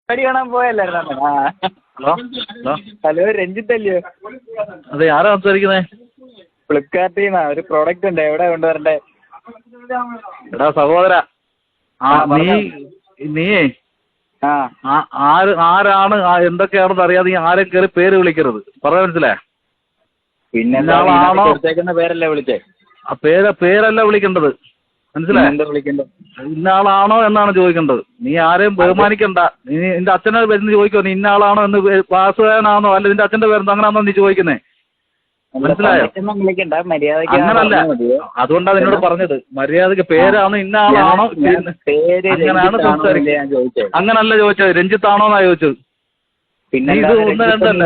പരിപാടി കാണാൻ പോയല്ലായിരുന്നു. ആ ഹലോ ഹലോ ഹലോ, രഞ്ജിത്ത് അല്ലയോ? അതെ, ആരാ സംസാരിക്കുന്നത്? ഫ്ലിപ്കാർട്ടിൽ നിന്നാ. ഒരു പ്രോഡക്റ്റ് ഉണ്ട്, എവിടെ കൊണ്ടുവരണ്ടേ? എടാ സഹോദര, നീ നീയേ ആരാണ് എന്തൊക്കെയാണെന്ന് അറിയാതെ നീ ആരും കയറി പേര് വിളിക്കരുത്. പറയാൻ മനസ്സിലായോ? പിന്നെ കൊടുത്തേക്കുന്ന പേരല്ലേ വിളിച്ചേ? ആ പേരല്ല വിളിക്കേണ്ടത്, മനസ്സിലായോ? എന്താ വിളിക്കണ്ടേ? ഇന്ന ആളാണോ എന്നാണ് ചോദിക്കേണ്ടത്. നീ ആരെയും ബഹുമാനിക്കണ്ട. നീ നിന്റെ അച്ഛനെ വരുന്ന ചോദിക്കോ, നീ ഇന്ന ആളാണോ എന്ന്, വാസുദേവനാണോ അല്ല നിന്റെ അച്ഛന്റെ പേരെന്തോ അങ്ങനെയാണോ നീ ചോദിക്കുന്നേ? മനസ്സിലായോ? അങ്ങനല്ല, അതുകൊണ്ടാണ് നിന്നോട് പറഞ്ഞത്. മര്യാദക്ക് പേരാണ് ഇന്ന ആളാണോ അങ്ങനെയാണ് സംസാരിക്കുന്നത്. അങ്ങനല്ല ചോദിച്ചത്, രഞ്ജിത്താണോന്നാ ചോദിച്ചത്. ഇത് ഒന്ന് രണ്ടല്ല,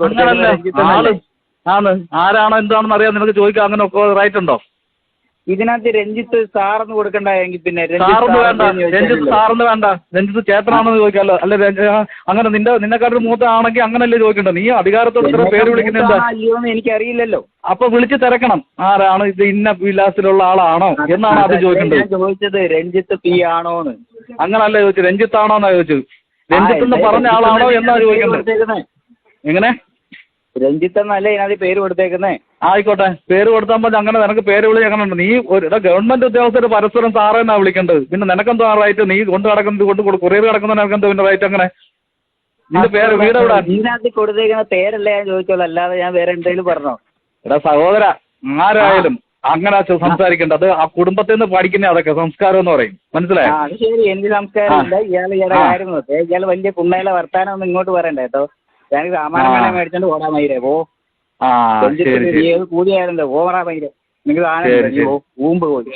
അങ്ങനല്ല. ആള് ആരാണോ എന്താണെന്ന് അറിയാൻ നിനക്ക് ചോദിക്കാം. അങ്ങനെ ഒക്കെ റൈറ്റ് ഉണ്ടോ? ഇതിനകത്ത് രഞ്ജിത്ത് സാറെന്ന് കൊടുക്കണ്ട. എങ്കിൽ പിന്നെ സാറെന്ന് വേണ്ട, രഞ്ജിത്ത് സാറെന്ന് വേണ്ട, രഞ്ജിത്ത് ചേട്ടനാണെന്ന് ചോദിക്കാമല്ലോ. അല്ല അങ്ങനെ നിന്നെക്കാട്ടൊരു മൂത്ത ആണെങ്കിൽ അങ്ങനല്ലേ ചോദിക്കണ്ട. നീ അധികാരത്തോട് ഇത്ര പേര് വിളിക്കുന്നത് അല്ലയോന്ന് എനിക്കറിയില്ലല്ലോ. അപ്പൊ വിളിച്ച് തിരക്കണം, ആരാണ് ഇത്, ഇന്ന വിലാസത്തിലുള്ള ആളാണോ എന്നാണ് അത് ചോദിക്കേണ്ടത്. ചോദിച്ചത് രഞ്ജിത്ത് പി ആണോന്ന്. അങ്ങനല്ല ചോദിച്ചത്, രഞ്ജിത്താണോന്നാ ചോദിച്ചത്. രഞ്ജിത്ത് എന്ന് പറഞ്ഞ ആളാണോ എന്നാ ചോദിക്കേണ്ടത്. എങ്ങനെ? രഞ്ജിത്ത് എന്നല്ലേ ഇതിനകത്ത് പേര് കൊടുത്തേക്കുന്നേ? ആയിക്കോട്ടെ, പേര് കൊടുത്താൽ അങ്ങനെ നിനക്ക് പേര് വിളി അങ്ങനെ ഉണ്ട്. നീ ഗവൺമെന്റ് ഉദ്യോഗസ്ഥർ പരസ്പരം സാറേ എന്നാ വിളിക്കേണ്ടത്. പിന്നെ നിനക്കെന്തോ റൈറ്റ്? നീ കൊണ്ട് നടക്കുന്നത് കൊറിയർ കിടക്കുന്ന നിനക്കെന്തോ പിന്നെ റൈറ്റ്? അങ്ങനെ നിന്റെ പേര് വീട് എവിടെ? ഇതിനകത്ത് കൊടുത്തേക്കുന്ന പേരല്ലേ ഞാൻ ചോദിച്ചോളൂ, അല്ലാതെ ഞാൻ വേറെ എന്തെങ്കിലും പറഞ്ഞോ? എടാ സഹോദര, ആരായാലും അങ്ങനെ സംസാരിക്കേണ്ടത്. ആ കുടുംബത്തിൽ നിന്ന് പഠിക്കുന്ന അതൊക്കെ സംസ്കാരം എന്ന് പറയും, മനസ്സിലായോ? അത് ശരി, എനിക്ക് സംസ്കാരം ഇല്ല. ഇയാളെ കാര്യം നോക്കേ. ഇയാൾ വലിയ കുണ്ണയിലെ വർത്താനം ഒന്നും ഇങ്ങോട്ട് പറയണ്ട കേട്ടോ. ഞാൻ സാമാനം വേണേ മേടിച്ചോണ്ട് ഓടാ മൈരേ പോ. കൂടിയായിരുന്നോ ഓടാ മൈരേ. നിങ്ങൾക്ക് സാധനം ഊമ്പ് പോയി.